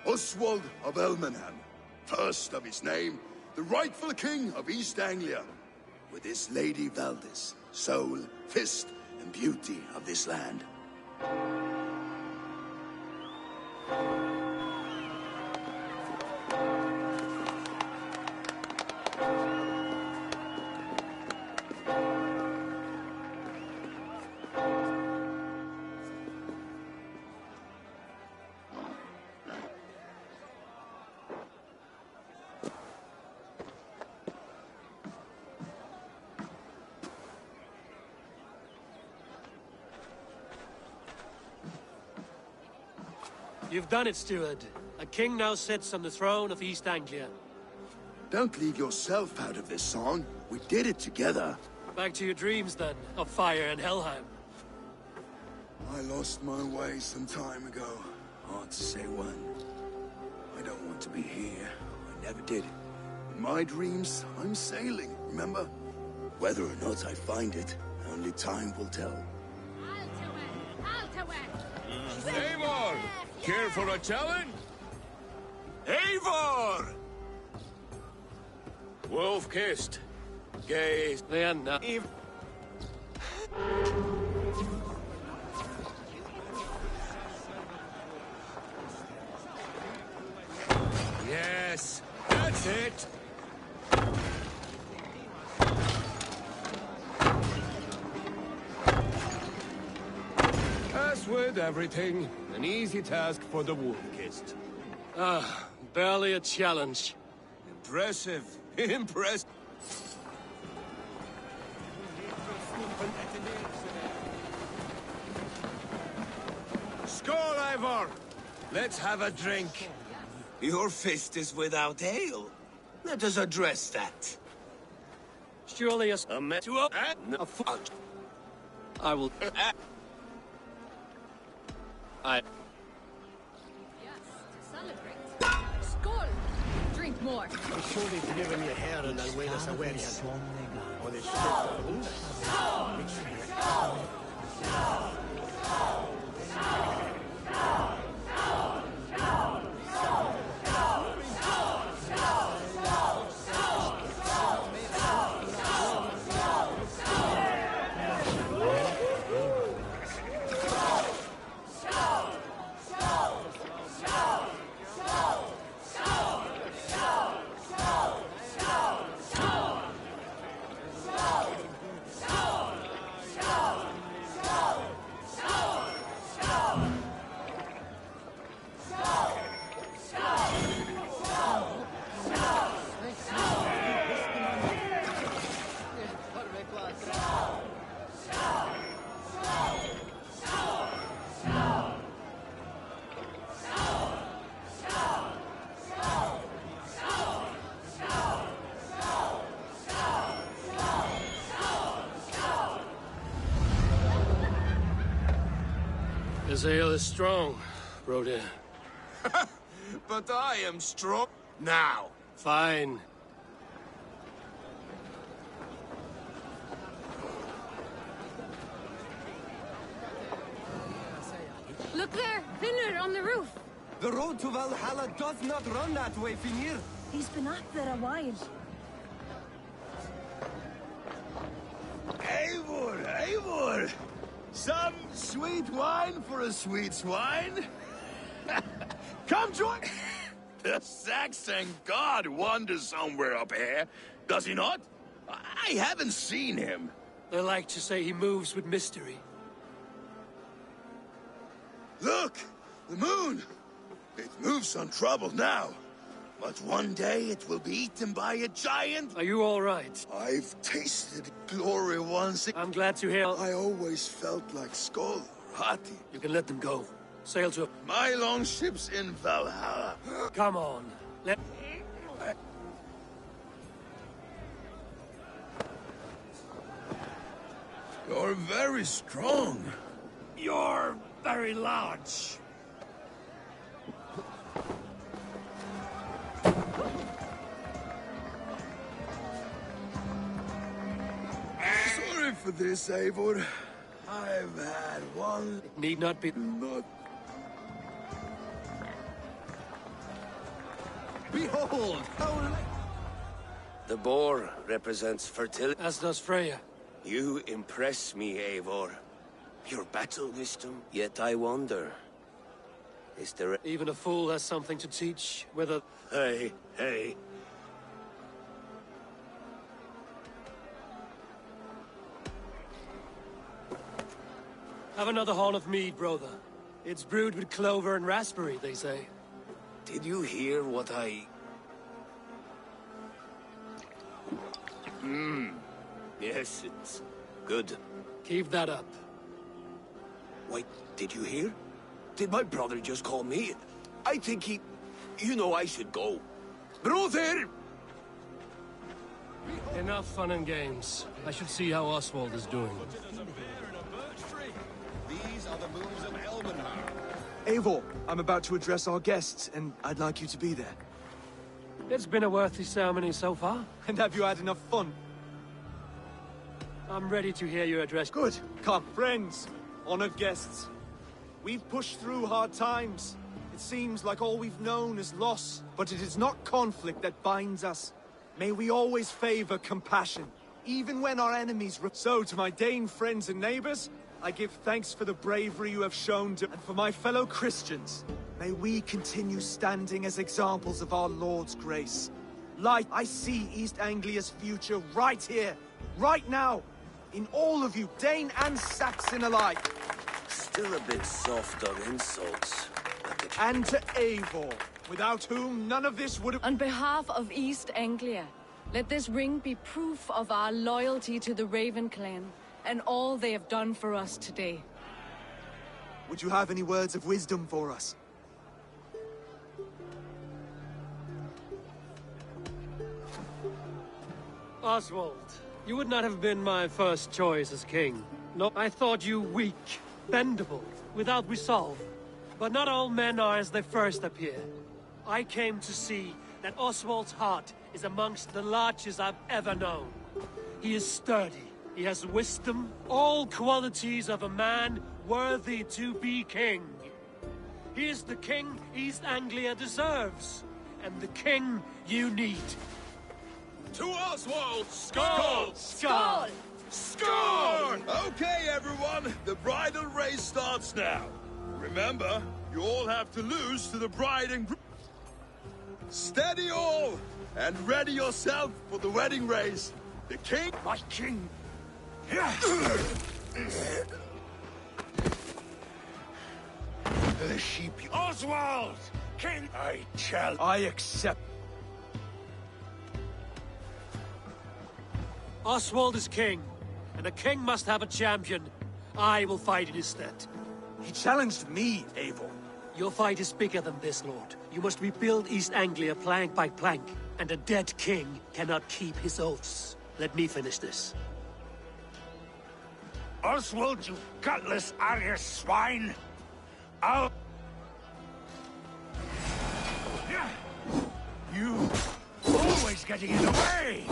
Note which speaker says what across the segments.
Speaker 1: Oswald of Elmenham, first of his name, the rightful king of East Anglia, with his Lady Valdis, soul, fist, and beauty of this land.
Speaker 2: You've done it, steward. A king now sits on the throne of East Anglia.
Speaker 1: Don't leave yourself out of this song. We did it together.
Speaker 2: Back to your dreams, then, of fire and Helheim.
Speaker 1: I lost my way some time ago. Hard to say when. I don't want to be here. I never did. In my dreams, I'm sailing, remember? Whether or not I find it, only time will tell.
Speaker 3: Eivor! Care for a challenge? Eivor! Wolf-kissed. Gaze.
Speaker 2: Leanna.
Speaker 3: Yes, that's it. As with everything, an easy task for the wolf-kissed.
Speaker 2: Barely a challenge.
Speaker 3: Impressive. Impressive. Skål, Eivor! Let's have a drink.
Speaker 4: Your fist is without ale. Let us address that.
Speaker 2: Surely a
Speaker 3: foot.
Speaker 2: I will...
Speaker 5: Yes, to celebrate. Skål! Drink more.
Speaker 6: Surely driven your hair and I'll wear us a wedding. Or the
Speaker 2: This ale is strong, Rodin.
Speaker 4: But I am strong now.
Speaker 2: Fine.
Speaker 5: Look there! Finnr on the roof!
Speaker 6: The road to Valhalla does not run that way, Finnr.
Speaker 5: He's been up there a while.
Speaker 1: Eivor! Eivor! Some sweet wine for a sweet swine? Come join... The Saxon god wanders somewhere up here, does he not? I haven't seen him.
Speaker 2: They like to say he moves with mystery.
Speaker 1: Look! The moon! It moves untroubled now. But one day it will be eaten by a giant.
Speaker 2: Are you all right?
Speaker 1: I've tasted glory once.
Speaker 2: I'm glad to hear.
Speaker 1: I always felt like Skoll or Hati.
Speaker 2: You can let them go. Sail to...
Speaker 1: My longship's in Valhalla.
Speaker 2: Come on. Let...
Speaker 1: You're very strong.
Speaker 2: You're very large.
Speaker 1: Sorry for this, Eivor. I've had one...
Speaker 2: It need not be...
Speaker 1: Not...
Speaker 3: Behold, how...
Speaker 4: The boar represents fertility.
Speaker 2: As does Freya.
Speaker 4: You impress me, Eivor. Your battle wisdom. Yet I wonder, is there a...
Speaker 2: Even a fool has something to teach, whether...
Speaker 4: Hey, hey.
Speaker 2: Have another horn of mead, brother. It's brewed with clover and raspberry, they say.
Speaker 4: Did you hear what I... Yes, it's good.
Speaker 2: Keep that up.
Speaker 4: Wait, did you hear? Did my brother just call me? I think he... You know I should go. Brother!
Speaker 2: Enough fun and games. I should see how Oswald is doing.
Speaker 3: These are the moves of Elmenhar.
Speaker 7: Eivor, I'm about to address our guests, and I'd like you to be there.
Speaker 2: It's been a worthy ceremony so far.
Speaker 7: And have you had enough fun?
Speaker 2: I'm ready to hear your address.
Speaker 7: Good. Come, friends, honored guests. We've pushed through hard times. It seems like all we've known is loss, but it is not conflict that binds us. May we always favor compassion, even when our enemies... So, to my Dane friends and neighbors, I give thanks for the bravery you have shown to... And for my fellow Christians, may we continue standing as examples of our Lord's grace. Light, I see East Anglia's future right here, right now, in all of you, Dane and Saxon alike.
Speaker 4: Still a bit soft on insults.
Speaker 7: And to Eivor, without whom none of this would have...
Speaker 5: On behalf of East Anglia, let this ring be proof of our loyalty to the Raven clan and all they have done for us today.
Speaker 7: Would you have any words of wisdom for us?
Speaker 2: Oswald, you would not have been my first choice as king. No, I thought you weak, bendable, without resolve. But not all men are as they first appear. I came to see that Oswald's heart is amongst the largest I've ever known. He is sturdy, he has wisdom, all qualities of a man worthy to be king. He is the king East Anglia deserves, and the king you need.
Speaker 3: To Oswald!
Speaker 2: Skål!
Speaker 5: Skål!
Speaker 3: Scorn! Okay, everyone, the bridal race starts now. Remember, you all have to lose to the bride and groom. Steady all, and ready yourself for the wedding race. The king...
Speaker 4: My king!
Speaker 3: The sheep... Oswald! King...
Speaker 7: I accept.
Speaker 2: Oswald is king, and a king must have a champion. I will fight in his stead.
Speaker 7: He challenged me, Eivor.
Speaker 2: Your fight is bigger than this, Lord. You must rebuild East Anglia plank by plank, and a dead king cannot keep his oaths. Let me finish this.
Speaker 3: Oswald, you gutless Arya swine! I'll... You... always getting in the way!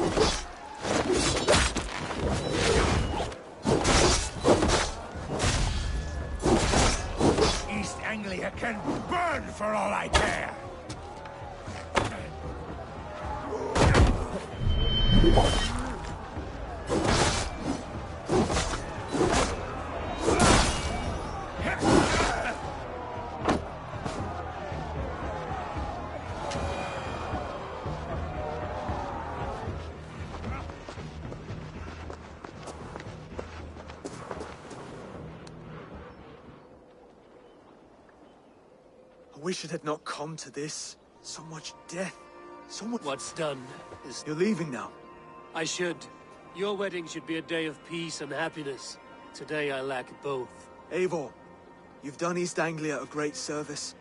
Speaker 3: East Anglia can burn for all I care!
Speaker 7: I wish it had not come to this. So much death. So much...
Speaker 2: What's done is...
Speaker 7: You're leaving now.
Speaker 2: I should. Your wedding should be a day of peace and happiness. Today I lack both.
Speaker 7: Eivor, you've done East Anglia a great service.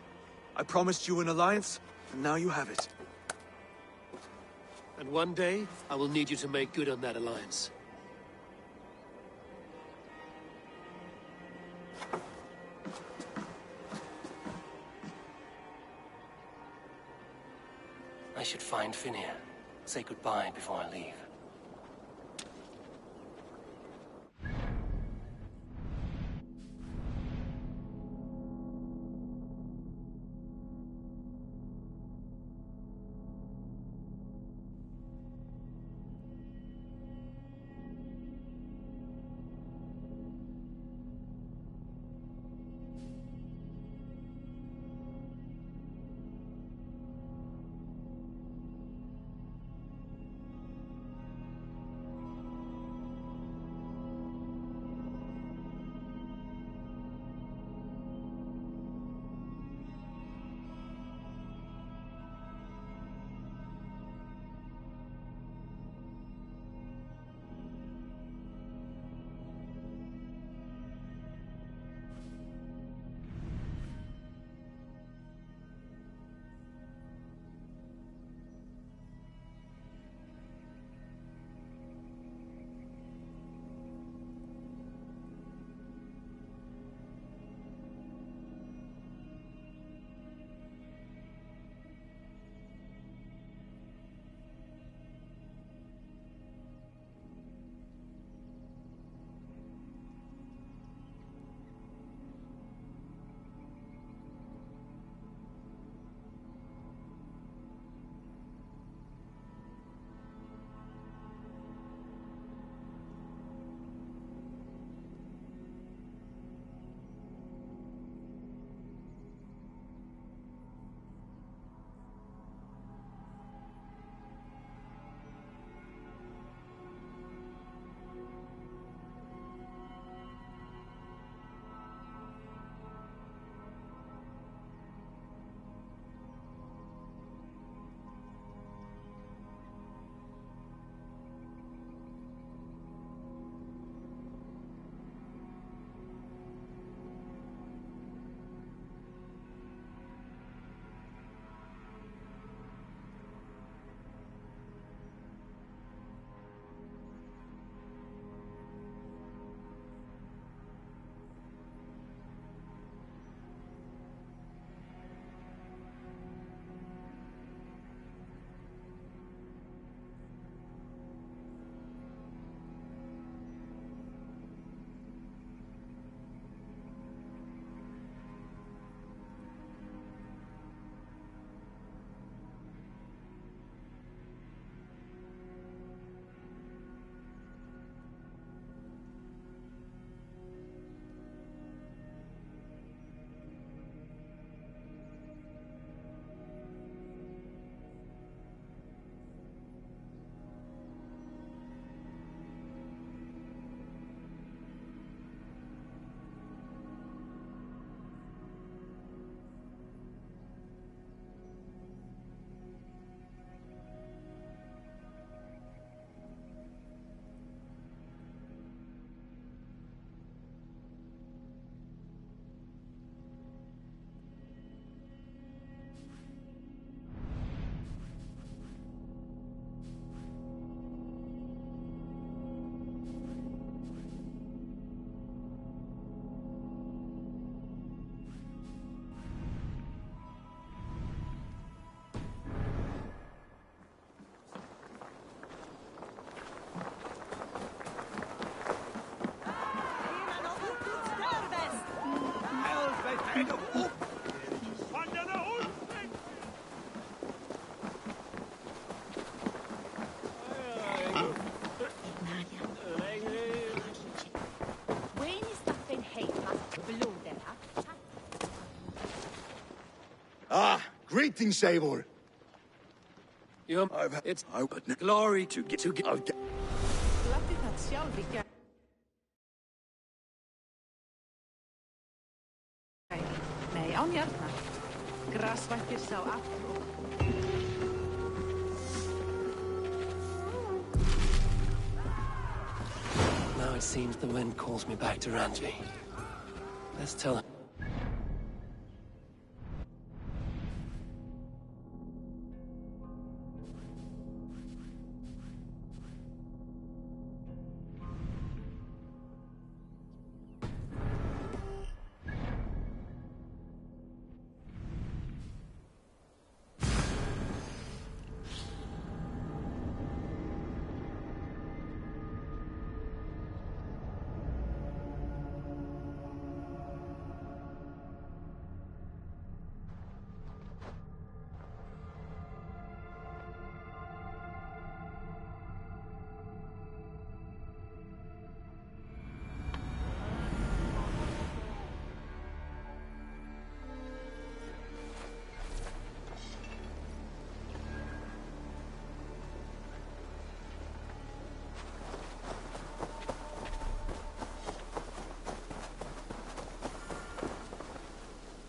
Speaker 7: I promised you an alliance, and now you have it.
Speaker 2: And one day, I will need you to make good on that alliance. I should find Finnr. Say goodbye before I leave.
Speaker 1: Ah, greetings, Eivor.
Speaker 2: It's
Speaker 1: Glory to get to get.
Speaker 5: Nei, án jarna. Grasvættir sá aftur.
Speaker 2: Now it seems the wind calls me back to Ranji. Let's tell him.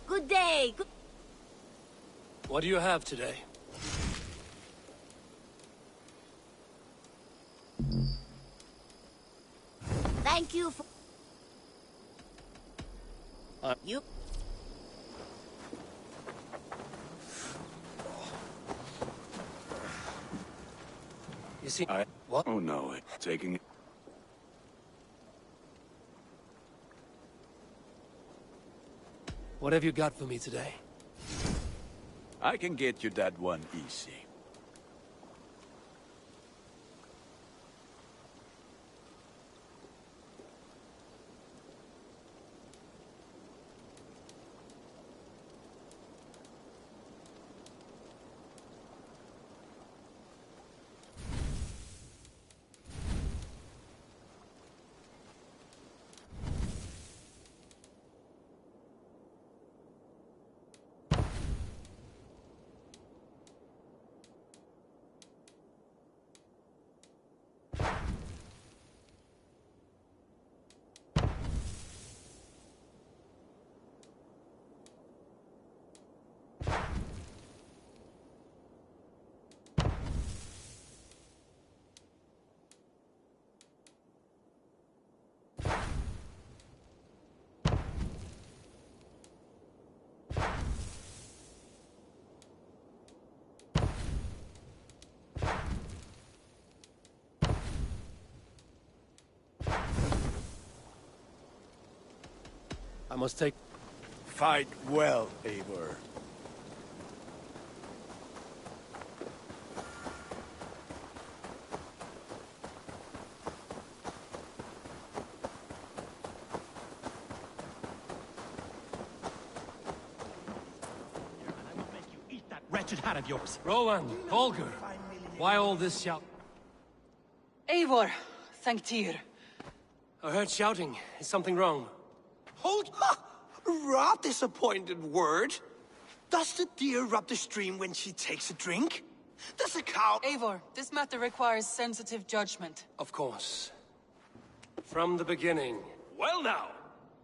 Speaker 8: Good day.
Speaker 2: What do you have today?
Speaker 8: Thank you for... You...
Speaker 2: You see... What?
Speaker 1: Oh no, taking it.
Speaker 2: What have you got for me today?
Speaker 3: I can get you that one easy.
Speaker 2: I must take...
Speaker 3: Fight well, Eivor.
Speaker 6: Wretched hat of yours.
Speaker 2: Rowan, Holger, why all this shout?
Speaker 5: Eivor, thank Tyr.
Speaker 2: I heard shouting. Is something wrong?
Speaker 6: Hold raw disappointed word. Does the deer rub the stream when she takes a drink? Does a cow...
Speaker 5: Eivor, this matter requires sensitive judgment.
Speaker 2: Of course. From the beginning.
Speaker 4: Well now,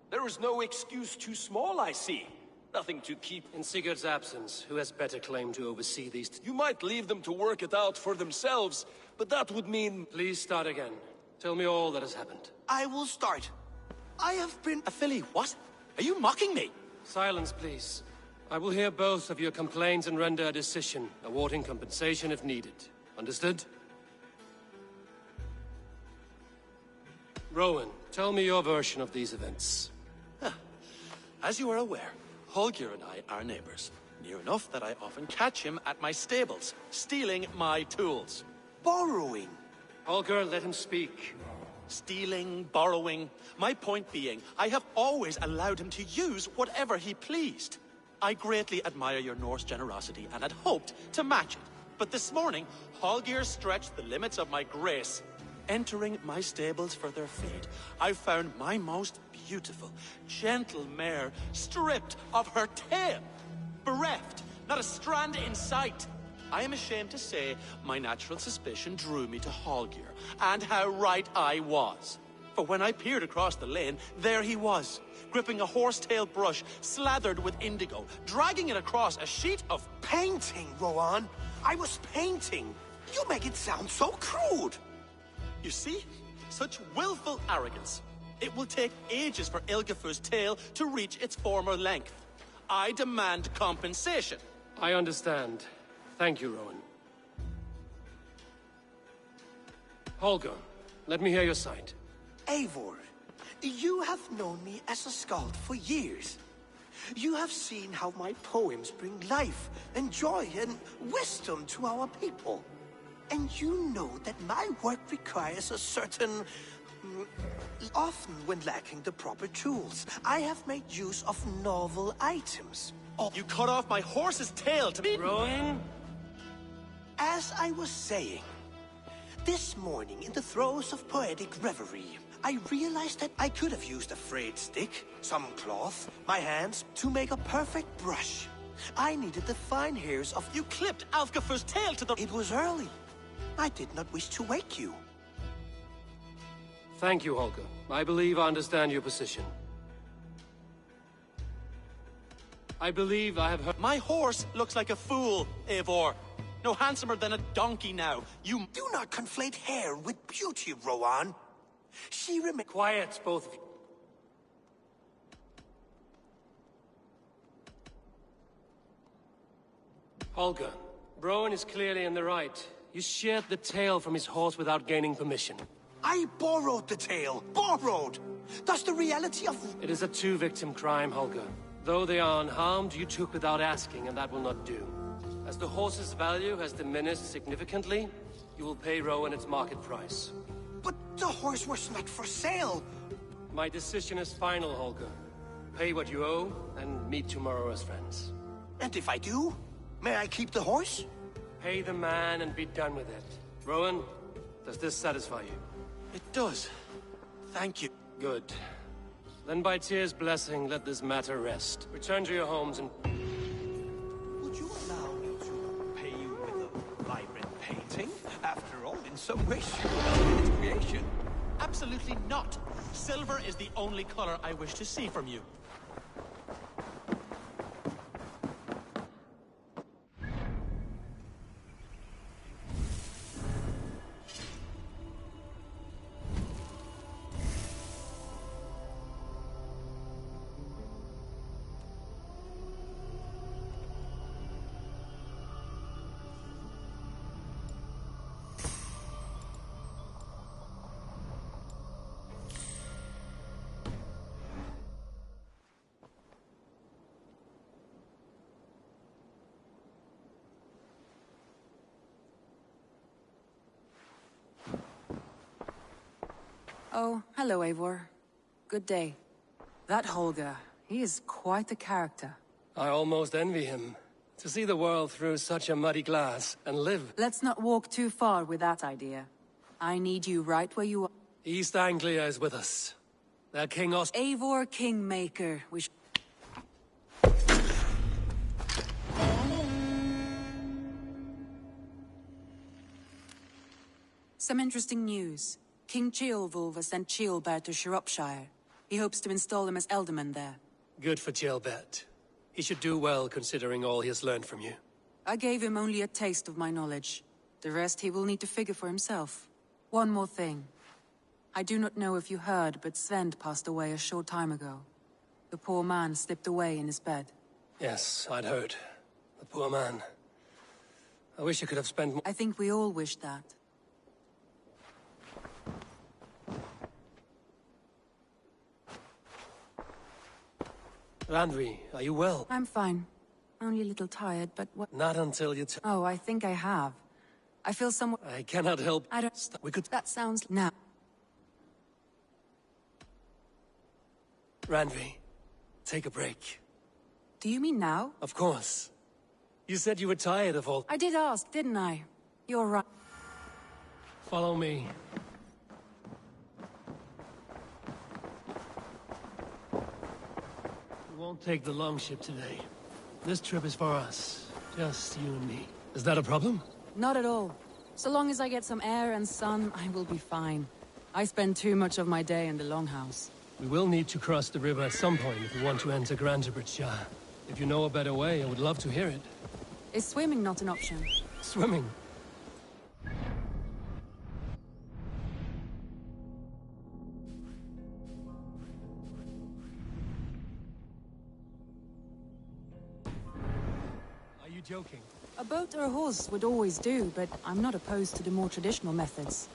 Speaker 4: there is no excuse too small, I see. Nothing to keep...
Speaker 2: In Sigurd's absence, who has better claim to oversee these...
Speaker 4: You might leave them to work it out for themselves, but that would mean...
Speaker 2: Please start again. Tell me all that has happened.
Speaker 6: I will start. I have been... Philly, what? Are you mocking me?
Speaker 2: Silence, please. I will hear both of your complaints and render a decision, awarding compensation if needed. Understood? Rowan, tell me your version of these events.
Speaker 9: As you are aware, Holger and I are neighbors. Near enough that I often catch him at my stables, stealing my tools.
Speaker 6: Borrowing.
Speaker 2: Holger, let him speak.
Speaker 9: stealing, borrowing. My point being, I have always allowed him to use whatever he pleased. I greatly admire your Norse generosity and had hoped to match it. But this morning, Hallgeir stretched the limits of my grace. Entering my stables for their feed, I found my most beautiful, gentle mare stripped of her tail. Bereft, not a strand in sight. I am ashamed to say my natural suspicion drew me to Hallgeir, and how right I was. For when I peered across the lane, there he was, gripping a horsetail brush slathered with indigo, dragging it across a sheet of...
Speaker 6: Painting, Rowan. I was painting. You make it sound so crude.
Speaker 9: You see? Such willful arrogance. It will take ages for Ilgafur's tail to reach its former length. I demand compensation.
Speaker 2: I understand. Thank you, Rowan. Holger, let me hear your side.
Speaker 6: Eivor, you have known me as a skald for years. You have seen how my poems bring life and joy and wisdom to our people. And you know that my work requires a certain... often when lacking the proper tools, I have made use of novel items.
Speaker 9: You cut off my horse's tail to me...
Speaker 2: Rowan?
Speaker 6: As I was saying, this morning in the throes of poetic reverie, I realized that I could have used a frayed stick, some cloth, my hands, to make a perfect brush. I needed the fine hairs of...
Speaker 9: You clipped Alfgafur's tail to the...
Speaker 6: It was early. I did not wish to wake you.
Speaker 2: Thank you, Holger. I believe I understand your position. I believe I have heard...
Speaker 9: My horse looks like a fool, Eivor. No handsomer than a donkey now. You...
Speaker 6: Do not conflate hair with beauty, Rowan. She remains...
Speaker 2: Quiet, both of you. Holger, Rowan is clearly in the right. You sheared the tail from his horse without gaining permission.
Speaker 6: I borrowed the tail. Borrowed! Does the reality of...
Speaker 2: It is a two-victim crime, Holger. Though they are unharmed, you took without asking, and that will not do. As the horse's value has diminished significantly, you will pay Rowan its market price.
Speaker 6: But the horse was not for sale.
Speaker 2: My decision is final, Holger. Pay what you owe, and meet tomorrow as friends.
Speaker 6: And if I do, may I keep the horse?
Speaker 2: Pay the man and be done with it. Rowan, does this satisfy you?
Speaker 9: It does. Thank you.
Speaker 2: Good. Then by Tyr's blessing, let this matter rest. Return to your homes and...
Speaker 6: Would you allow me to pay you with a vibrant painting? After all, in some ways, you are its creation.
Speaker 9: Absolutely not. Silver is the only color I wish to see from you.
Speaker 10: Oh, hello, Eivor. Good day. That Holger, he is quite the character.
Speaker 2: I almost envy him. To see the world through such a muddy glass and live.
Speaker 10: Let's not walk too far with that idea. I need you right where you are.
Speaker 2: East Anglia is with us. Their King
Speaker 10: Eivor Kingmaker, Some interesting news. King Ceolwulf has sent Ceolbert to Shropshire. He hopes to install him as Ealdorman there.
Speaker 2: Good for Ceolbert. He should do well considering all he has learned from you.
Speaker 10: I gave him only a taste of my knowledge. The rest he will need to figure for himself. One more thing. I do not know if you heard, but Svend passed away a short time ago. The poor man slipped away in his bed.
Speaker 2: Yes, I'd heard. The poor man. I wish I could have spent more...
Speaker 10: I think we all wish that.
Speaker 2: Randvi, are you well?
Speaker 10: I'm fine. Only a little tired, but what—
Speaker 2: Not until you
Speaker 10: Oh, I think I have. I feel somewhat—
Speaker 2: I cannot help...
Speaker 10: I don't—
Speaker 2: We could...
Speaker 10: That sounds— Now.
Speaker 2: Randvi, take a break.
Speaker 10: Do you mean now?
Speaker 2: Of course. You said you were tired of all...
Speaker 10: I did ask, didn't I? You're right.
Speaker 2: Follow me. We won't take the longship today. This trip is for us. Just you and me. Is that a problem?
Speaker 10: Not at all. So long as I get some air and sun, I will be fine. I spend too much of my day in the Longhouse.
Speaker 2: We will need to cross the river at some point if we want to enter Grantebridge. If you know a better way, I would love to hear it.
Speaker 10: Is swimming not an option?
Speaker 2: Swimming? Are you joking?
Speaker 10: A boat or a horse would always do, but I'm not opposed to the more traditional methods.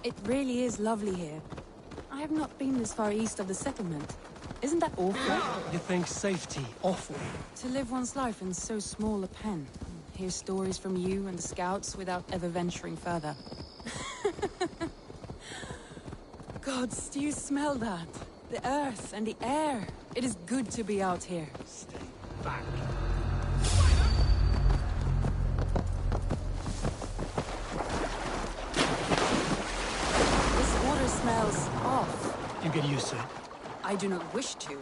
Speaker 10: It really is lovely here. I have not been this far east of the settlement. Isn't that awful?
Speaker 2: You think safety awful?
Speaker 10: To live one's life in so small a pen. Hear stories from you and the scouts without ever venturing further. Gods, do you smell that? The earth and the air. It is good to be out here.
Speaker 2: Stay back.
Speaker 10: Smells off.
Speaker 2: You get used to it.
Speaker 10: I do not wish to.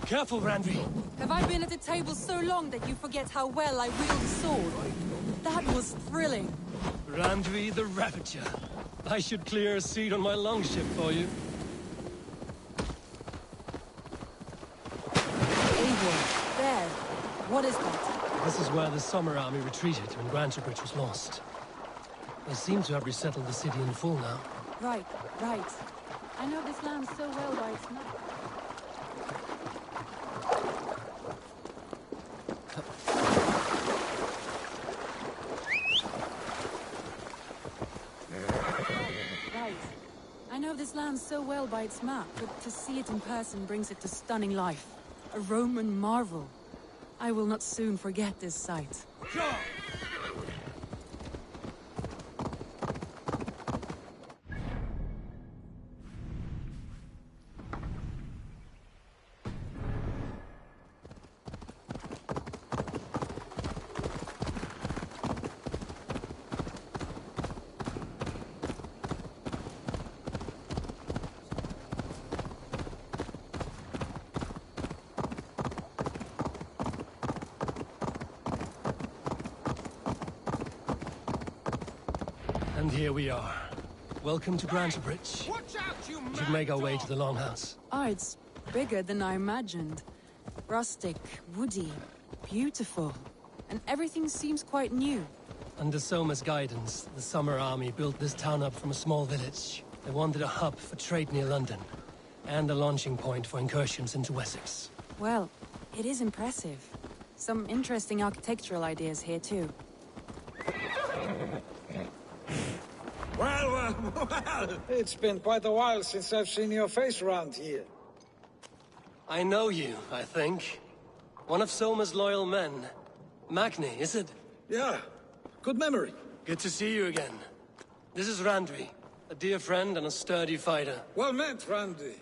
Speaker 2: Careful, Randvi.
Speaker 10: Have I been at the table so long that you forget how well I wield the sword? That was thrilling.
Speaker 2: Randvi the Ravager. I should clear a seat on my longship for you.
Speaker 10: Eivor, there. What is that?
Speaker 2: This is where the Summer Army retreated when Grantebridge was lost. They seem to have resettled the city in full now.
Speaker 10: Right, right. I know this land so well by its map. This land so well by its map, but to see it in person brings it to stunning life. A Roman marvel. I will not soon forget this sight.
Speaker 2: here we are. Welcome to Grantebridge.
Speaker 11: Watch out, you
Speaker 2: We should make our way to the Longhouse.
Speaker 10: Oh, it's bigger than I imagined. Rustic, woody, beautiful. And everything seems quite new.
Speaker 2: Under Soma's guidance, the Summer Army built this town up from a small village. They wanted a hub for trade near London, and a launching point for incursions into Wessex.
Speaker 10: Well, it is impressive. Some interesting architectural ideas here, too.
Speaker 11: Well, it's been quite a while since I've seen your face around here.
Speaker 2: I know you, I think. One of Soma's loyal men. Magni, is it?
Speaker 11: Yeah, good memory.
Speaker 2: Good to see you again. This is Randvi, a dear friend and a sturdy fighter.
Speaker 11: Well met, Randy.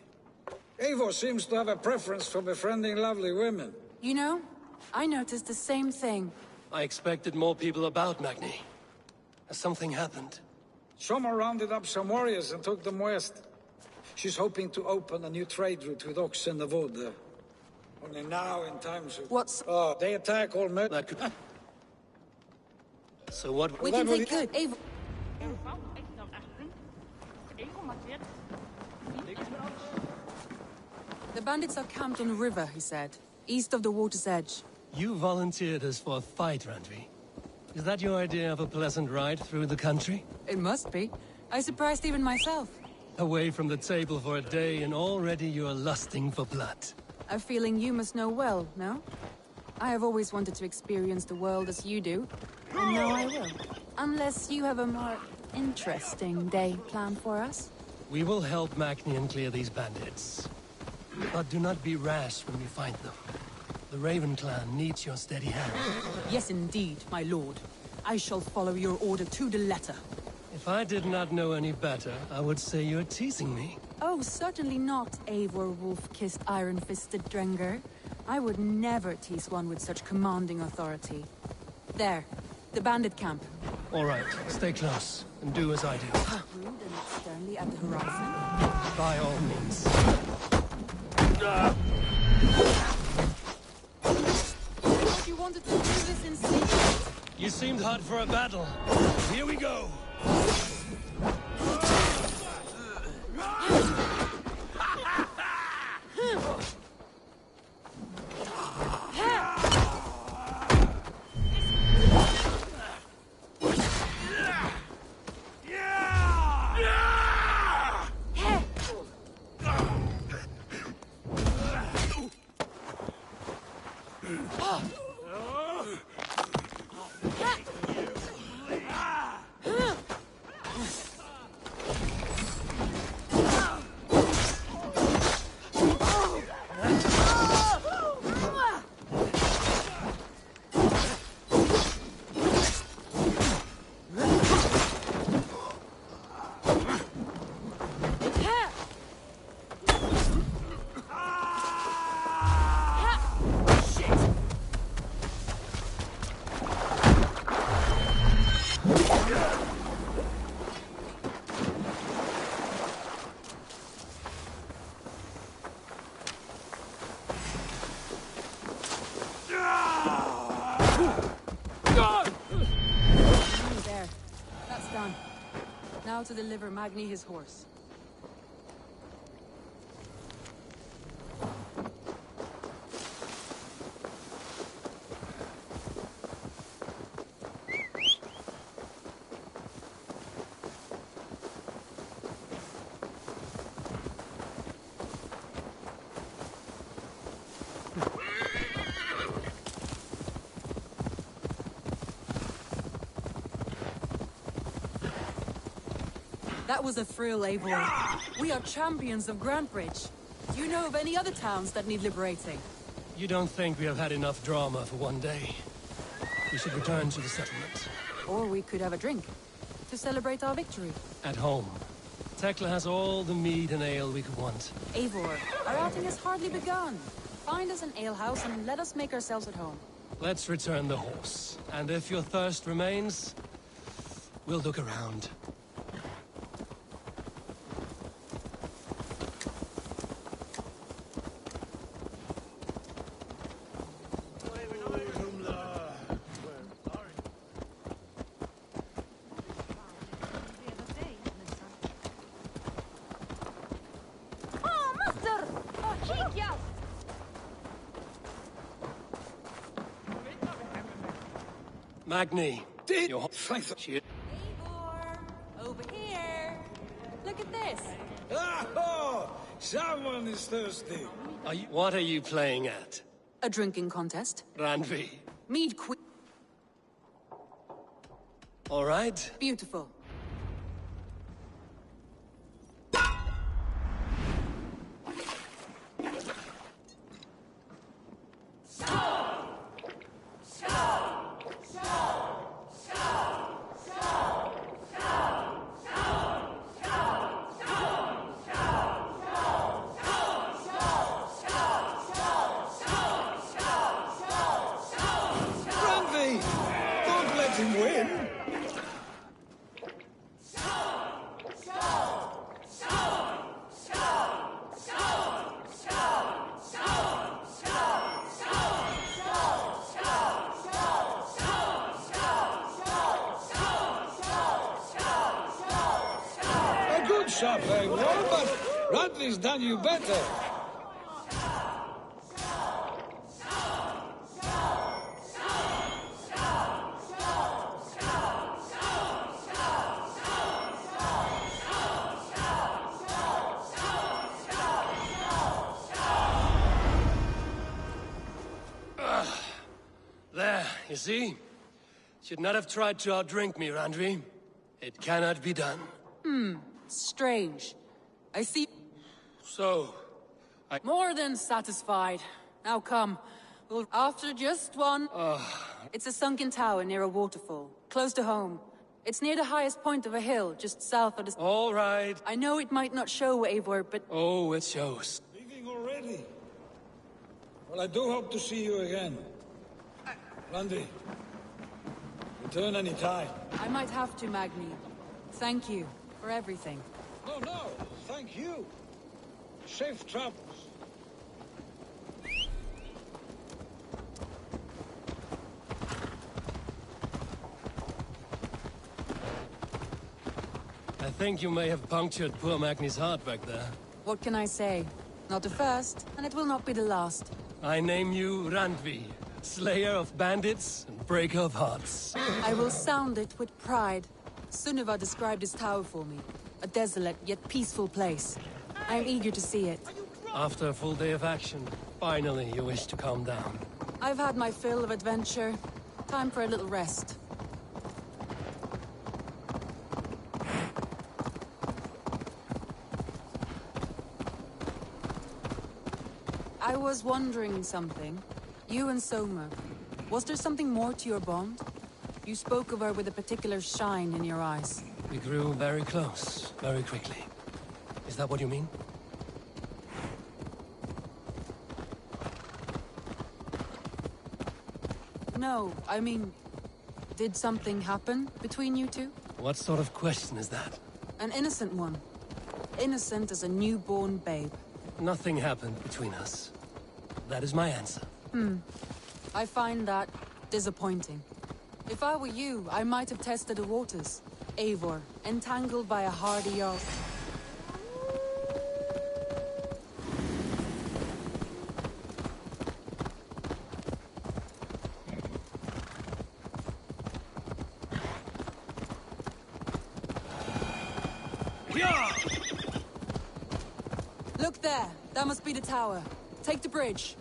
Speaker 11: Eivor seems to have a preference for befriending lovely women.
Speaker 10: You know, I noticed the same thing.
Speaker 2: I expected more people about Magni. Has something happened?
Speaker 11: Soma rounded up some warriors and took them west. She's hoping to open a new trade route with Ox and the Wood. Only now, in times of...
Speaker 10: What's...
Speaker 11: Oh, they attack all men...
Speaker 2: That could... So what...
Speaker 10: We can take good. Eivor... The bandits are camped on the river, he said. East of the water's edge.
Speaker 2: You volunteered us for a fight, Randvi. Is that your idea of a pleasant ride through the country?
Speaker 10: It must be. I surprised even myself.
Speaker 2: Away from the table for a day and already you're lusting for blood.
Speaker 10: A feeling you must know well, no? I have always wanted to experience the world as you do. And now I will. Unless you have a more interesting day planned for us.
Speaker 2: We will help Magnian clear these bandits. But do not be rash when we find them. The Raven clan needs your steady hand.
Speaker 10: Yes, indeed, my lord. I shall follow your order to the letter.
Speaker 2: If I did not know any better, I would say you're teasing me.
Speaker 10: Oh, certainly not, Eivor wolf-kissed iron-fisted Drenger. I would never tease one with such commanding authority. There, the bandit camp.
Speaker 2: All right, stay close, and do as I do.
Speaker 10: Rude and sternly at the horizon.
Speaker 2: By all means.
Speaker 10: You wanted to do this in secret?
Speaker 2: You seemed hot for a battle. Here we go.
Speaker 10: There. That's done. Now to deliver Magni his horse. That was a thrill, Eivor. We are champions of Grantebridge. Do you know of any other towns that need liberating?
Speaker 2: You don't think we have had enough drama for one day? We should return to the settlement.
Speaker 10: Or we could have a drink, to celebrate our victory.
Speaker 2: At home. Tekla has all the mead and ale we could want.
Speaker 10: Eivor, our outing has hardly begun. Find us an alehouse and let us make ourselves at home.
Speaker 2: Let's return the horse. And if your thirst remains, we'll look around. Magni.
Speaker 11: Did
Speaker 2: Your
Speaker 11: Shit.
Speaker 10: Over here! Look at this!
Speaker 11: Oh, someone is thirsty.
Speaker 2: What are you playing at?
Speaker 10: A drinking contest.
Speaker 2: Randvi.
Speaker 10: Mead Queen.
Speaker 2: All right.
Speaker 10: Beautiful.
Speaker 11: Randvi! Don't let him win! A good shot, very well, but Randvi's done you better.
Speaker 2: There, you see? Should not have tried to outdrink me, Randvi. It cannot be done.
Speaker 10: Strange. I see.
Speaker 2: So,
Speaker 10: More than satisfied. Now come. After just one... It's a sunken tower near a waterfall, close to home. It's near the highest point of a hill, just south of the...
Speaker 2: all right.
Speaker 10: I know it might not show, Eivor, but...
Speaker 2: Oh, it shows.
Speaker 11: Leaving already? Well, I do hope to see you again. Randvi, return any time.
Speaker 10: I might have to, Magni. Thank you for everything.
Speaker 11: No, thank you. Safe travels.
Speaker 2: I think you may have punctured poor Magni's heart back there.
Speaker 10: What can I say? Not the first, and it will not be the last.
Speaker 2: I name you Randvi, slayer of bandits and breaker of hearts.
Speaker 10: I will sound it with pride. Sunniva described this tower for me. A desolate yet peaceful place. I am eager to see it.
Speaker 2: After a full day of action, finally you wish to calm down.
Speaker 10: I've had my fill of adventure. Time for a little rest. I was wondering something. You and Soma. Was there something more to your bond? You spoke of her with a particular shine in your eyes.
Speaker 2: We grew very close, very quickly. Is that what you mean?
Speaker 10: No, I mean... Did something happen between you two?
Speaker 2: What sort of question is that?
Speaker 10: An innocent one. Innocent as a newborn babe.
Speaker 2: Nothing happened between us. That is my answer.
Speaker 10: I find that disappointing. If I were you, I might have tested the waters. Eivor, entangled by a hardy Jarl. Look there! That must be the tower. Take the bridge.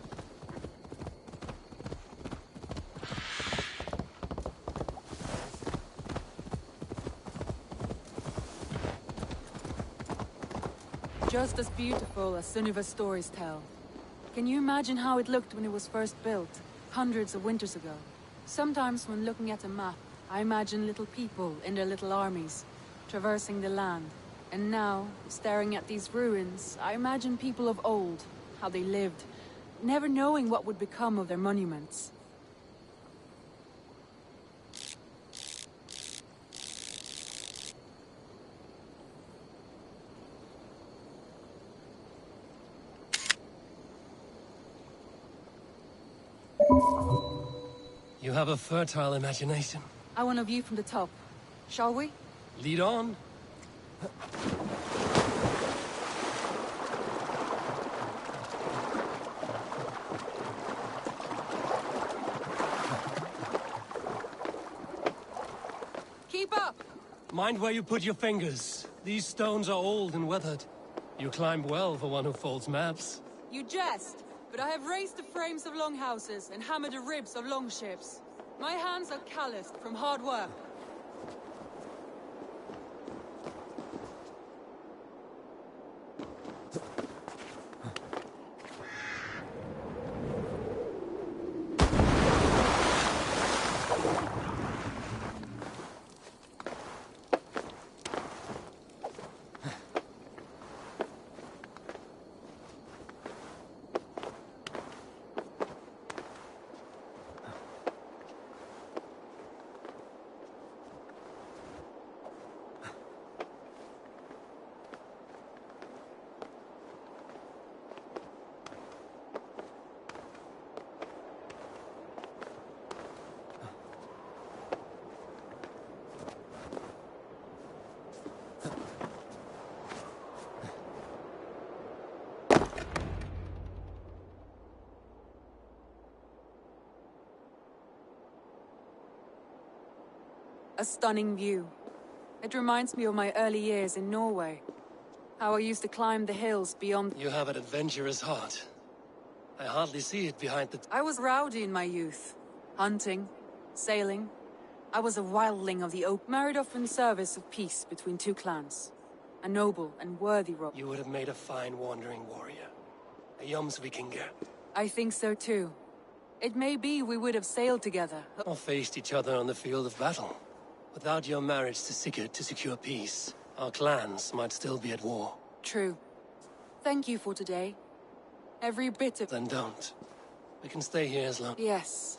Speaker 10: Just as beautiful as Sunniva's stories tell. Can you imagine how it looked when it was first built, hundreds of winters ago? Sometimes when looking at a map, I imagine little people in their little armies, traversing the land. And now, staring at these ruins, I imagine people of old, how they lived, never knowing what would become of their monuments.
Speaker 2: You have a fertile imagination.
Speaker 10: I want a view from the top. Shall we?
Speaker 2: Lead on.
Speaker 10: Keep up!
Speaker 2: Mind where you put your fingers. These stones are old and weathered. You climb well for one who folds maps.
Speaker 10: You jest, but I have raised the frames of longhouses and hammered the ribs of longships. My hands are calloused from hard work. A stunning view. It reminds me of my early years in Norway. How I used to climb the hills beyond...
Speaker 2: You have an adventurous heart. I hardly see it behind the...
Speaker 10: I was rowdy in my youth. Hunting, sailing. I was a wildling of the oak, married off in service of peace between two clans. A noble and worthy role.
Speaker 2: You would have made a fine wandering warrior. A Jomsvikinger.
Speaker 10: I think so too. It may be we would have sailed together.
Speaker 2: Or faced each other on the field of battle. Without your marriage to Sigurd to secure peace, our clans might still be at war.
Speaker 10: True. Thank you for today. Every bit of...
Speaker 2: Then don't. We can stay here as long...
Speaker 10: Yes.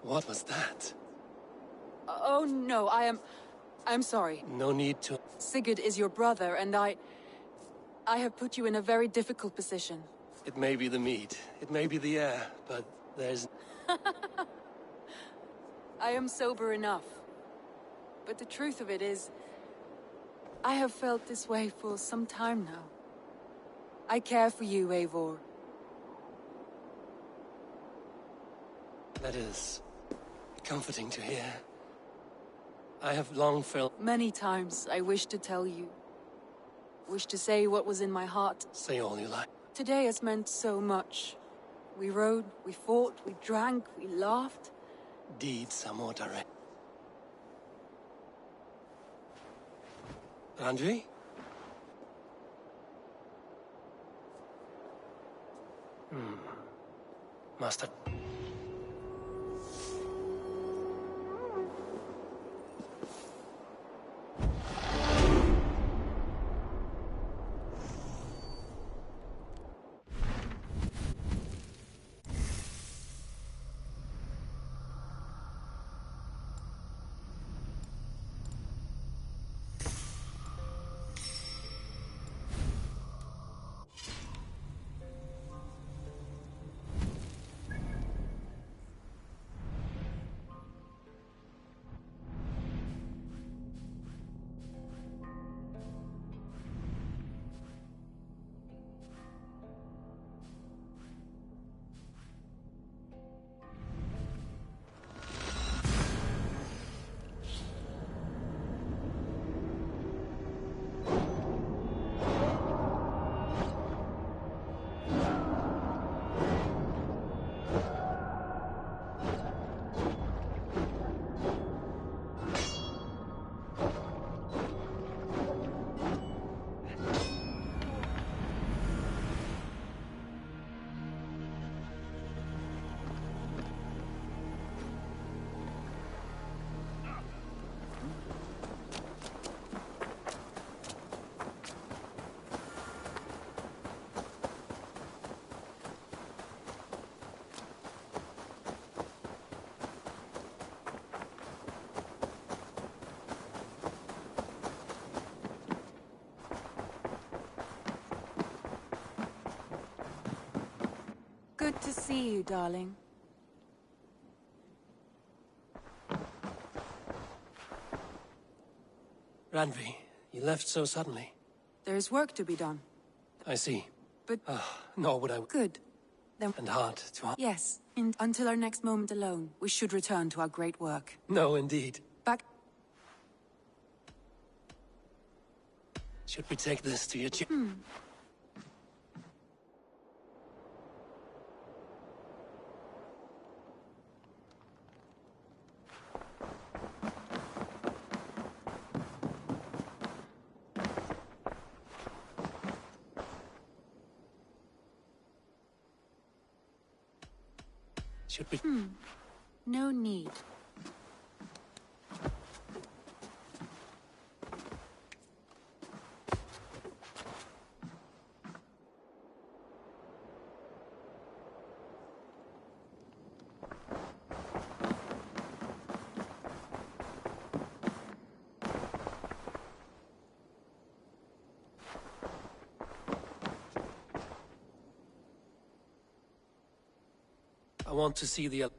Speaker 2: What was that?
Speaker 10: Oh no, I'm sorry.
Speaker 2: No need to...
Speaker 10: Sigurd is your brother, and I have put you in a very difficult position.
Speaker 2: It may be the meat, it may be the air, but there's...
Speaker 10: I am sober enough. But the truth of it is, I have felt this way for some time now. I care for you, Eivor.
Speaker 2: That is comforting to hear. I have long felt...
Speaker 10: Many times I wished to tell you. Wished to say what was in my heart.
Speaker 2: Say all you like.
Speaker 10: Today has meant so much. We rode, we fought, we drank, we laughed.
Speaker 2: Deeds are more direct. Randvi? Master.
Speaker 10: Good to see you, darling.
Speaker 2: Randvi, you left so suddenly.
Speaker 10: There is work to be done.
Speaker 2: I see.
Speaker 10: But...
Speaker 2: Nor would I...
Speaker 10: Good. then...
Speaker 2: And hard to...
Speaker 10: Yes, and until our next moment alone, we should return to our great work.
Speaker 2: No, indeed.
Speaker 10: Back...
Speaker 2: Should we take this to your Should we...
Speaker 10: No need.
Speaker 2: I want to see the...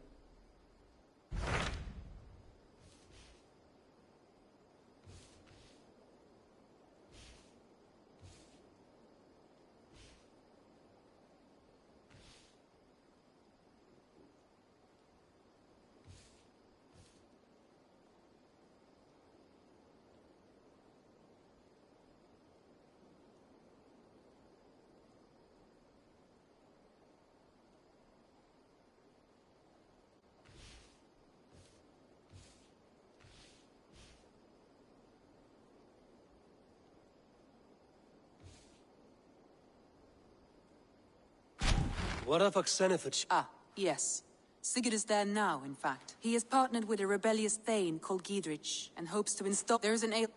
Speaker 2: What of Oxenford?
Speaker 10: Ah, yes. Sigurd is there now, in fact. He has partnered with a rebellious thane called Giedrich, and hopes to install... There's an ale...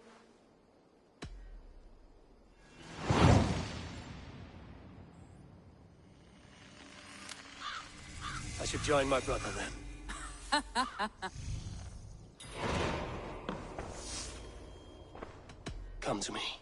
Speaker 2: I should join my brother then. Come to me.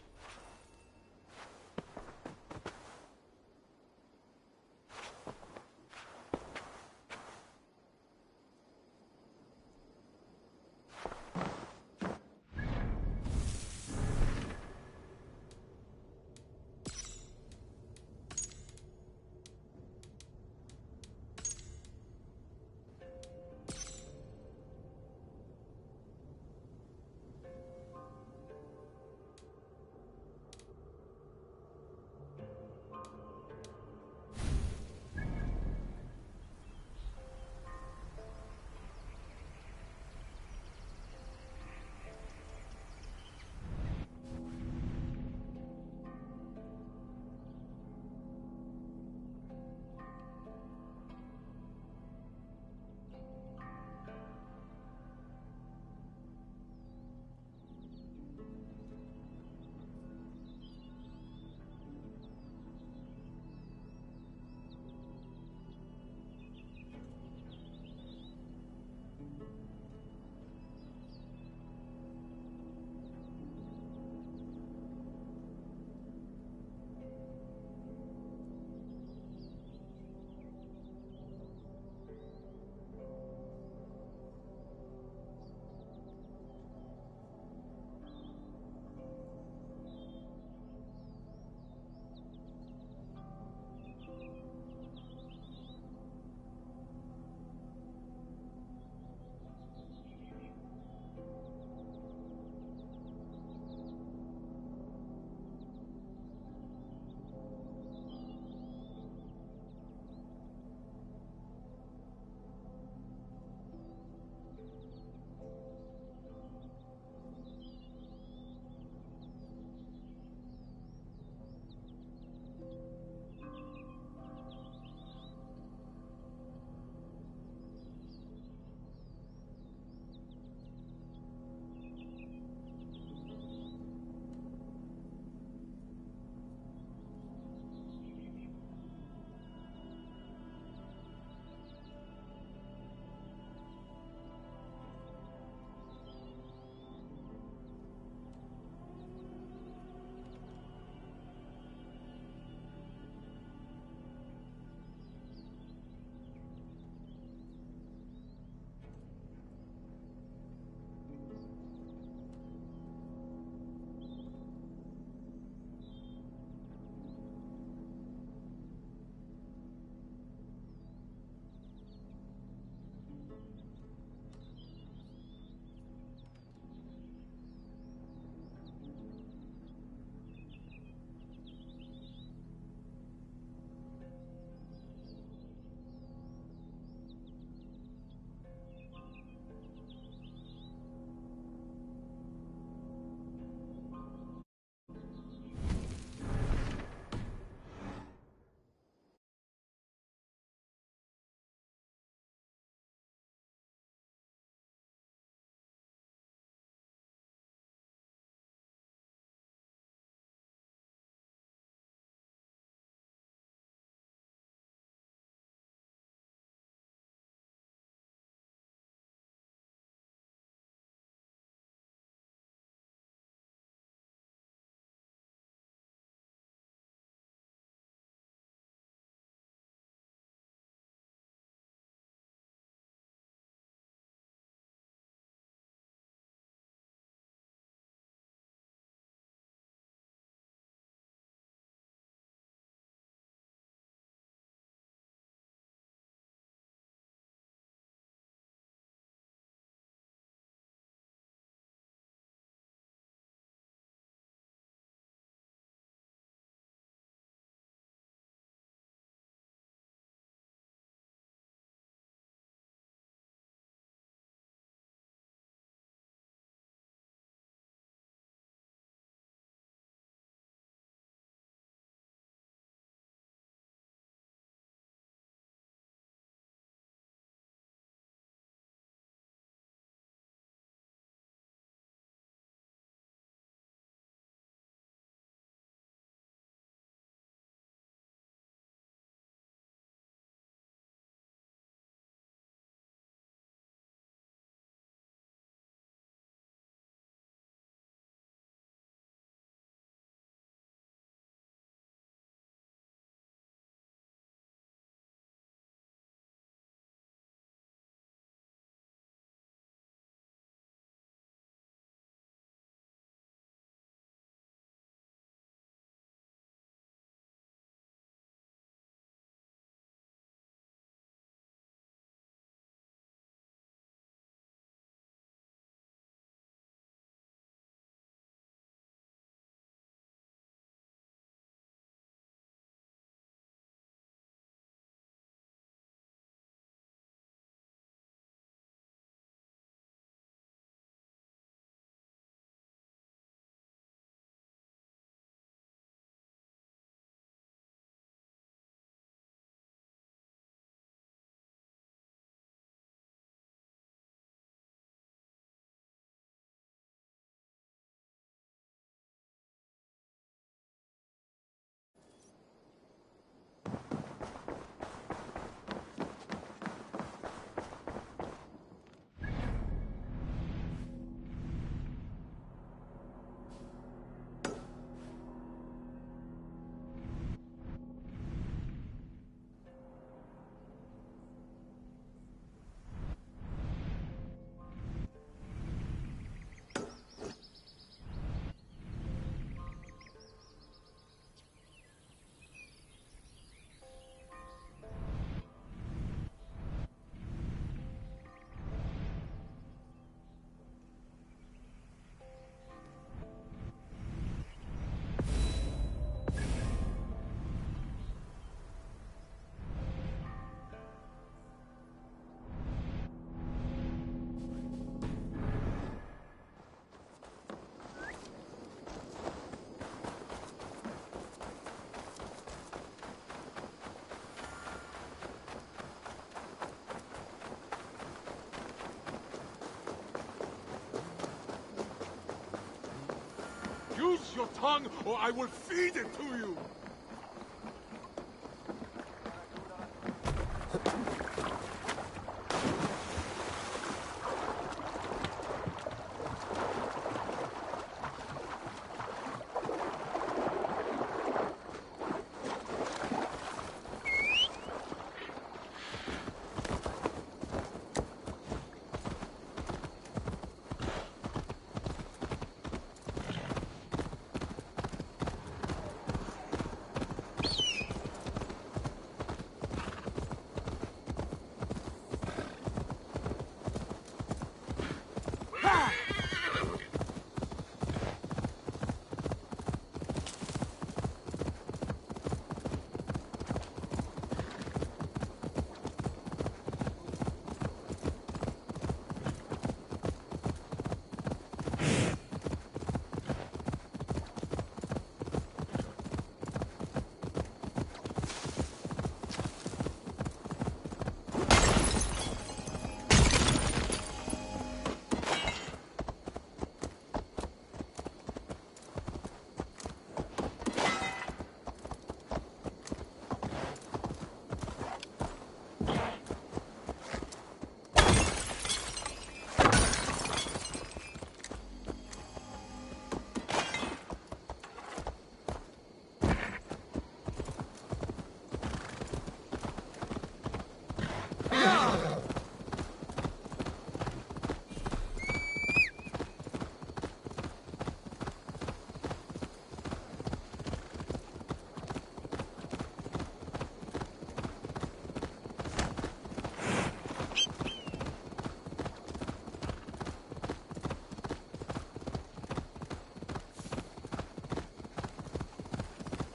Speaker 3: your tongue, or I will feed it to you!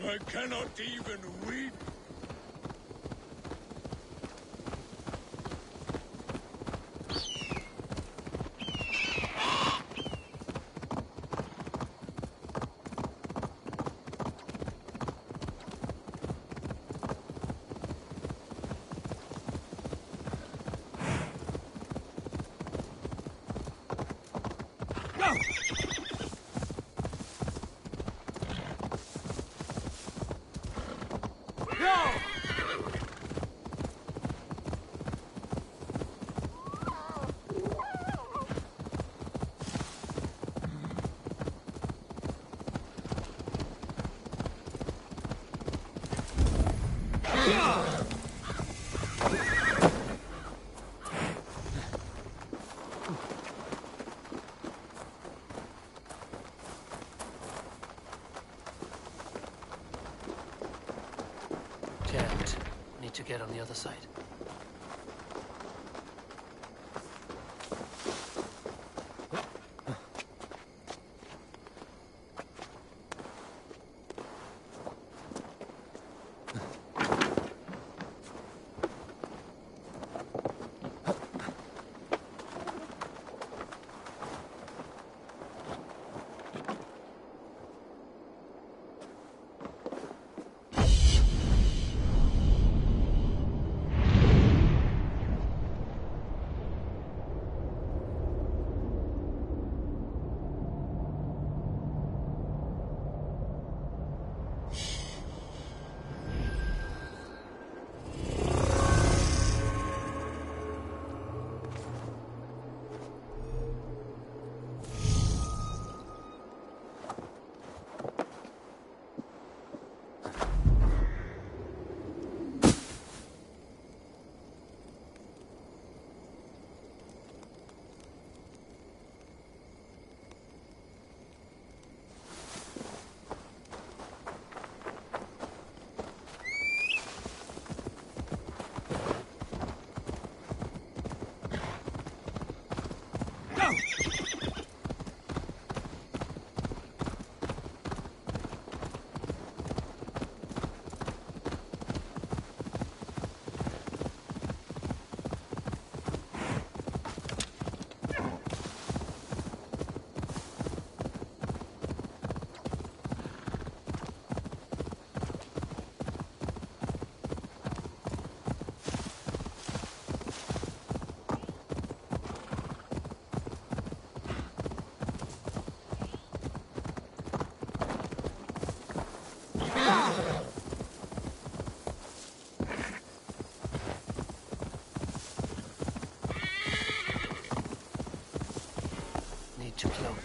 Speaker 3: I cannot even weep.
Speaker 2: Need to get on the other side.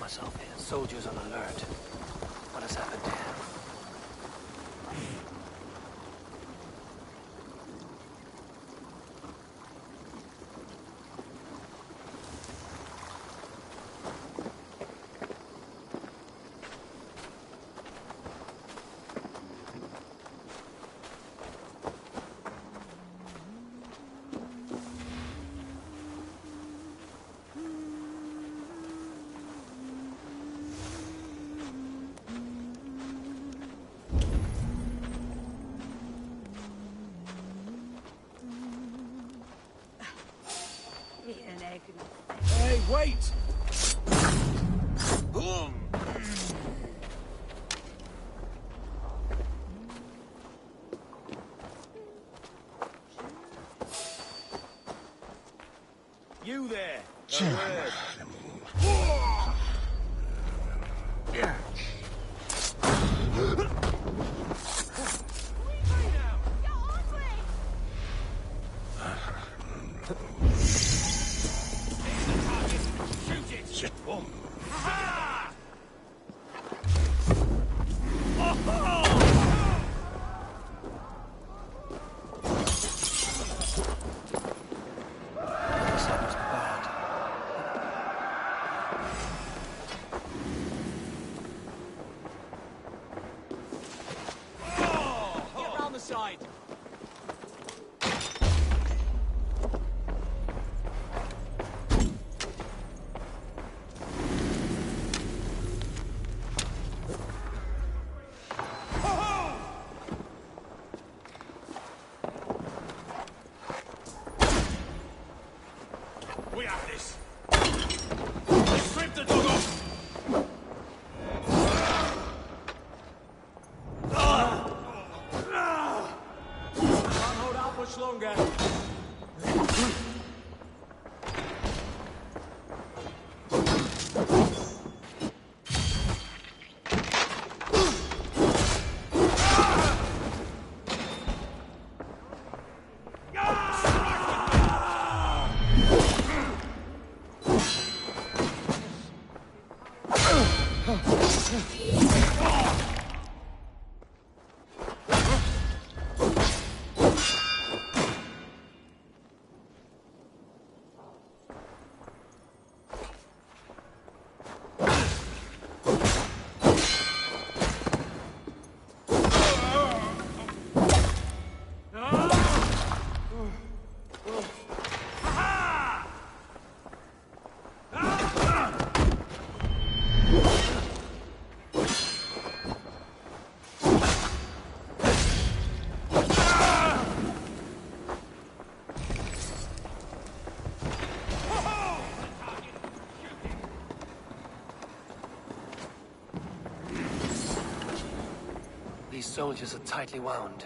Speaker 2: myself here. Soldiers on alert. What has happened here?
Speaker 3: Hey, wait! You there!
Speaker 7: Side.
Speaker 3: We have this. Strip the dog off.
Speaker 7: Much longer.
Speaker 2: These soldiers are tightly wound.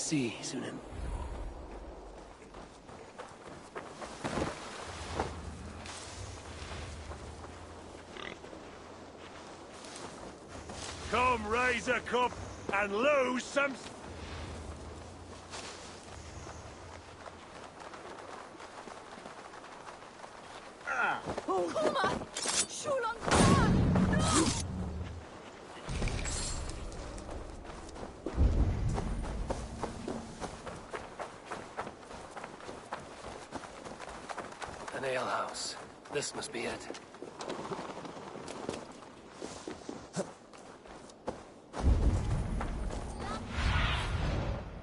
Speaker 2: see, Sunan.
Speaker 3: Come, raise a cup and lose some...
Speaker 2: An alehouse. This must be it.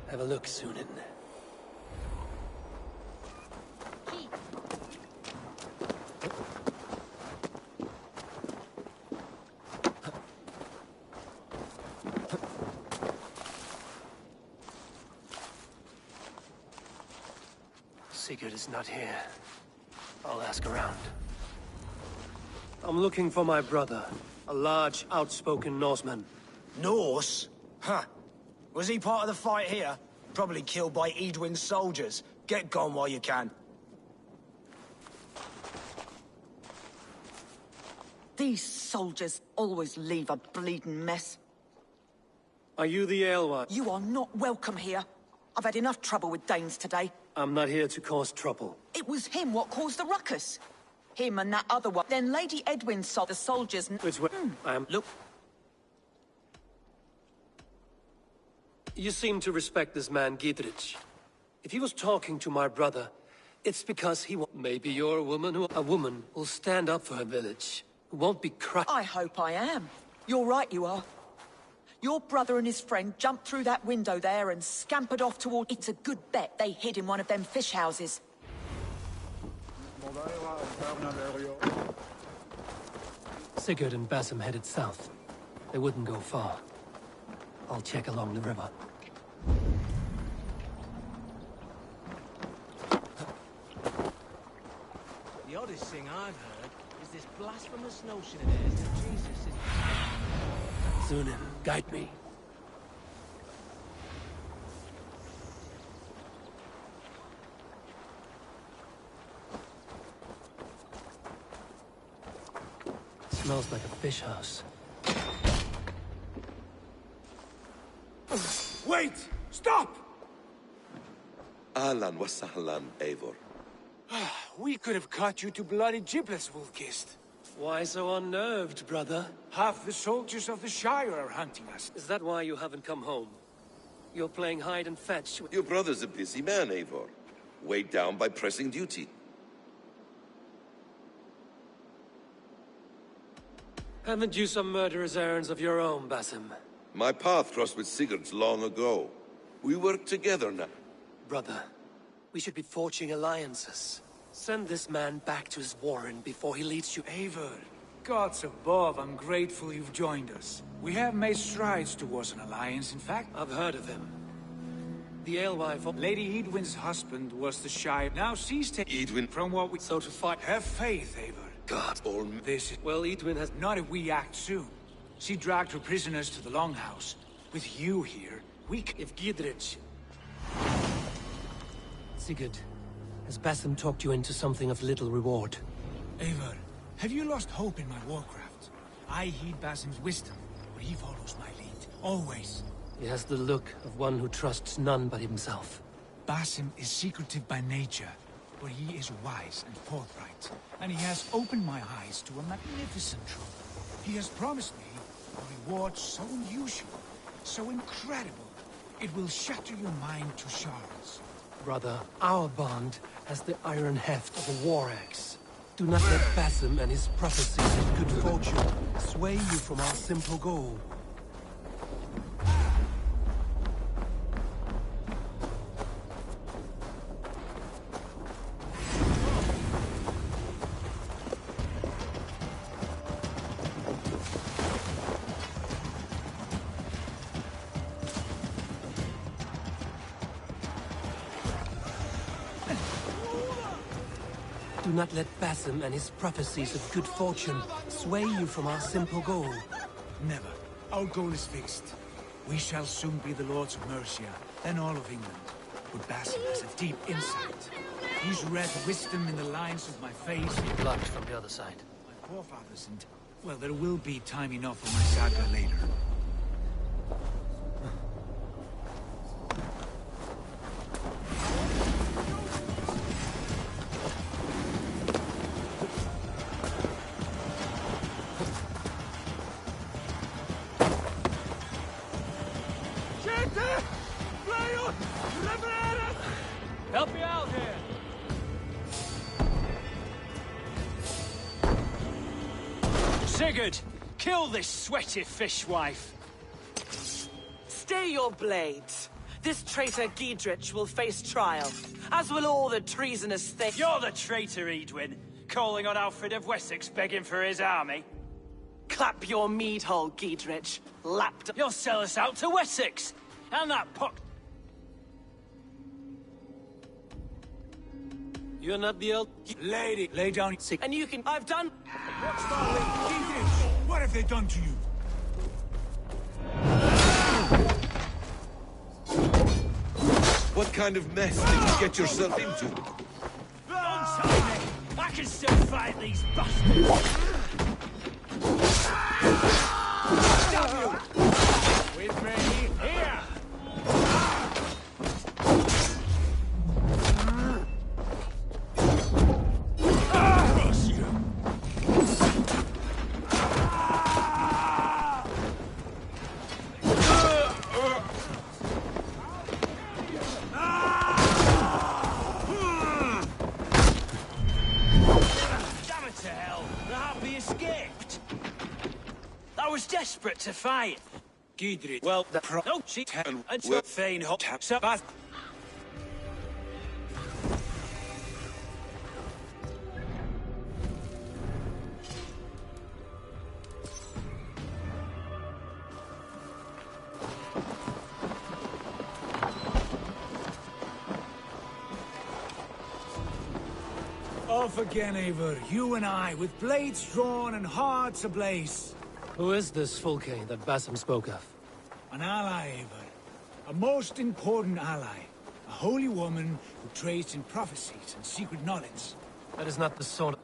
Speaker 2: Have a look, Sunan. Sigurd is not here. I'll ask around. I'm looking for my brother, a large, outspoken Norseman.
Speaker 12: Norse? Huh. Was he part of the fight here? Probably killed by Edwin's soldiers. Get gone while you can.
Speaker 13: These soldiers always leave a bleeding mess.
Speaker 2: Are you the alewife?
Speaker 13: You are not welcome here. I've had enough trouble with Danes today.
Speaker 2: I'm not here to cause trouble.
Speaker 13: It was him what caused the ruckus. Him and that other one. Then Lady Edwin saw the soldiers and...
Speaker 2: Which way? I am...
Speaker 13: Look.
Speaker 2: You seem to respect this man, Gidrich. If he was talking to my brother, it's because he maybe you're a woman who will stand up for her village, who won't be crushed.
Speaker 13: I hope I am. You're right, you are. Your brother and his friend jumped through that window there and scampered off toward... It's a good bet they hid in one of them fish houses.
Speaker 2: Sigurd and Basim headed south. They wouldn't go far. I'll check along the river.
Speaker 14: The oddest thing I've heard is this blasphemous notion of theirs that Jesus is...
Speaker 2: Sunan, guide me. Smells like a fish house.
Speaker 6: Wait! Stop!
Speaker 15: Ahlan wa sahlan, Eivor.
Speaker 6: We could have cut you to bloody giblets, Wolfkist.
Speaker 2: Why so unnerved, brother?
Speaker 6: Half the soldiers of the Shire are hunting us.
Speaker 2: Is that why you haven't come home? You're playing hide and fetch with...
Speaker 15: Your brother's a busy man, Eivor. Weighed down by pressing duty.
Speaker 2: Haven't you some murderous errands of your own, Basim?
Speaker 15: My path crossed with Sigurd's long ago. We work together now.
Speaker 2: Brother, we should be forging alliances. Send this man back to his warren before he leads you...
Speaker 11: Eivor, gods above, I'm grateful you've joined us. We have made strides towards an alliance, in fact.
Speaker 2: I've heard of him. The alewife of...
Speaker 11: Lady Edwin's husband was the Shire. Now she's taking...
Speaker 15: Edwin...
Speaker 11: From what we...
Speaker 2: So to fight...
Speaker 11: Have faith, Eivor.
Speaker 15: God, all...
Speaker 11: This is...
Speaker 2: Well, Edwin has...
Speaker 11: Not if we act soon. She dragged her prisoners to the Longhouse. With you here, we can...
Speaker 2: If Gidrich... Sigurd, has Basim talked you into something of little reward?
Speaker 11: Eivor, have you lost hope in my warcraft? I heed Basim's wisdom, but he follows my lead. Always.
Speaker 2: He has the look of one who trusts none but himself.
Speaker 11: Basim is secretive by nature, but he is wise and forthright. And he has opened my eyes to a magnificent truth. He has promised me a reward so unusual, so incredible, it will shatter your mind to shards.
Speaker 2: Brother, our bond has the iron heft of a war axe. Do not let Basim and his prophecies of good fortune sway you from our simple goal. Do not let Basim and his prophecies of good fortune sway you from our simple goal.
Speaker 11: Never. Our goal is fixed. We shall soon be the Lords of Mercia, then all of England. But Basim has a deep insight. He's read wisdom in the lines of my face.
Speaker 2: Blocked from the other side.
Speaker 11: My forefathers and... well, there will be time enough for my saga later.
Speaker 2: Help me out here!
Speaker 16: Sigurd, kill this sweaty fishwife.
Speaker 13: Stay your blades. This traitor Giedrich will face trial, as will all the treasonous things.
Speaker 16: You're the traitor, Edwin, calling on Alfred of Wessex begging for his army.
Speaker 13: Clap your mead hole, Giedrich. Lapped.
Speaker 16: You'll sell us out to Wessex, and that pock.
Speaker 2: You're not the old...
Speaker 11: Lady, lay down.
Speaker 13: And you can... I've done...
Speaker 11: What have they done to you?
Speaker 15: What kind of mess did you get yourself into?
Speaker 16: Don't tell me! I can still fight these bastards!
Speaker 11: Stop you! With me, here!
Speaker 16: I was desperate to fight.
Speaker 11: Giedrich.
Speaker 16: Well, the no, she and Fane hot Sabbath.
Speaker 11: Off again, Eivor. You and I, with blades drawn and hearts ablaze.
Speaker 2: Who is this Fulke that Basim spoke of?
Speaker 11: An ally, Eivor. A most important ally. A holy woman who trades in prophecies and secret knowledge.
Speaker 2: That is not the sort of...